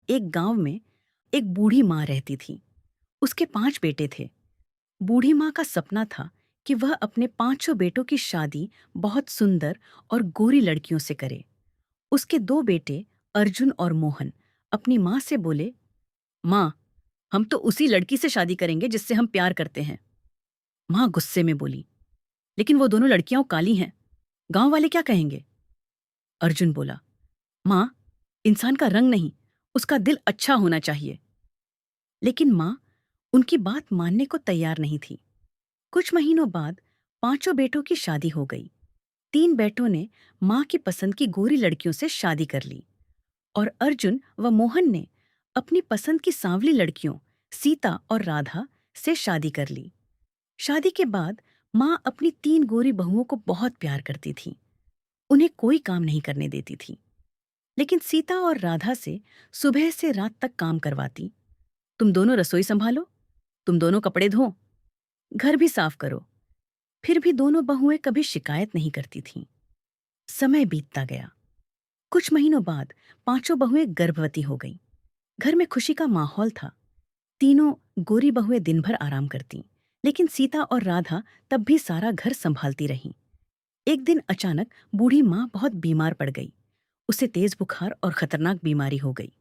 एक गांव में एक बूढ़ी माँ रहती थी। उसके 5 बेटे थे। बूढ़ी माँ का सपना था कि वह अपने पांचों बेटों की शादी बहुत सुंदर और गोरी लड़कियों से करे। उसके 2 बेटे अर्जुन और मोहन अपनी माँ से बोले, माँ, हम तो उसी लड़की से शादी करेंगे जिससे हम प्यार करते हैं। माँ गुस्से में बोली, लेकिन वो दोनों लड़कियां काली हैं, गांव वाले क्या कहेंगे? अर्जुन बोला, माँ, इंसान का रंग नहीं, उसका दिल अच्छा होना चाहिए। लेकिन माँ उनकी बात मानने को तैयार नहीं थी। कुछ महीनों बाद पांचों बेटों की शादी हो गई। 3 बेटों ने माँ की पसंद की गोरी लड़कियों से शादी कर ली और अर्जुन व मोहन ने अपनी पसंद की सांवली लड़कियों सीता और राधा से शादी कर ली। शादी के बाद माँ अपनी 3 गोरी बहुओं को बहुत प्यार करती थी। उन्हें कोई काम नहीं करने देती थी, लेकिन सीता और राधा से सुबह से रात तक काम करवाती। तुम दोनों रसोई संभालो, तुम दोनों कपड़े धो, घर भी साफ करो। फिर भी दोनों बहुएं कभी शिकायत नहीं करती थीं। समय बीतता गया। कुछ महीनों बाद पांचों बहुएं गर्भवती हो गईं। घर में खुशी का माहौल था। तीनों गोरी बहुएं दिन भर आराम करतीं, लेकिन सीता और राधा तब भी सारा घर संभालती रहीं। एक दिन अचानक बूढ़ी माँ बहुत बीमार पड़ गई। उसे तेज बुखार और खतरनाक बीमारी हो गई।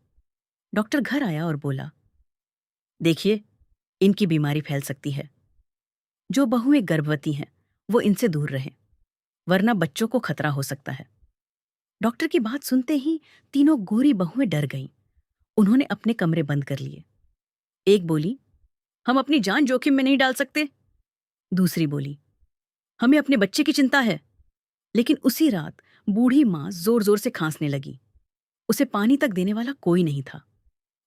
डॉक्टर घर आया और बोला, देखिए, इनकी बीमारी फैल सकती है। जो बहुएं गर्भवती हैं वो इनसे दूर रहें, वरना बच्चों को खतरा हो सकता है। डॉक्टर की बात सुनते ही तीनों गोरी बहुएं डर गईं। उन्होंने अपने कमरे बंद कर लिए। एक बोली, हम अपनी जान जोखिम में नहीं डाल सकते। दूसरी बोली, हमें अपने बच्चे की चिंता है। लेकिन उसी रात बूढ़ी माँ जोर जोर से खांसने लगी। उसे पानी तक देने वाला कोई नहीं था।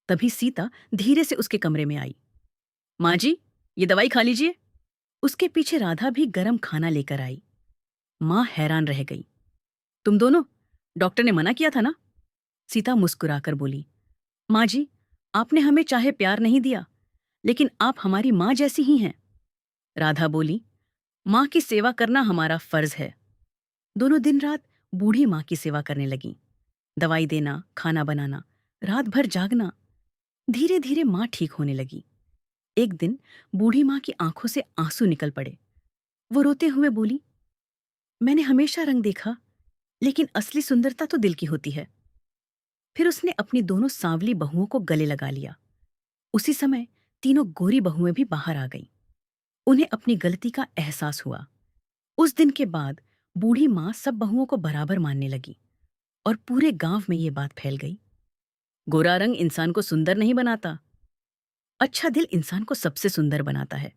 तभी सीता धीरे से उसके कमरे में आई। माँ जी, ये दवाई खा लीजिए। उसके पीछे राधा भी गरम खाना लेकर आई। माँ हैरान रह गई। तुम दोनों, डॉक्टर ने मना किया था ना? सीता मुस्कुराकर बोली, माँ जी, आपने हमें चाहे प्यार नहीं दिया, लेकिन आप हमारी माँ जैसी ही हैं। राधा बोली, माँ की सेवा करना हमारा फर्ज है। दोनों दिन रात बूढ़ी माँ की सेवा करने लगीं। दवाई देना, खाना बनाना, रात भर जागना। धीरे धीरे माँ ठीक होने लगी। एक दिन बूढ़ी माँ की आंखों से आंसू निकल पड़े। वो रोते हुए बोली, मैंने हमेशा रंग देखा, लेकिन असली सुंदरता तो दिल की होती है। फिर उसने अपनी दोनों सांवली बहुओं को गले लगा लिया। उसी समय तीनों गोरी बहुएं भी बाहर आ गईं। उन्हें अपनी गलती का एहसास हुआ। उस दिन के बाद बूढ़ी माँ सब बहुओं को बराबर मानने लगी और पूरे गांव में ये बात फैल गई। गोरा रंग इंसान को सुंदर नहीं बनाता, अच्छा दिल इंसान को सबसे सुंदर बनाता है।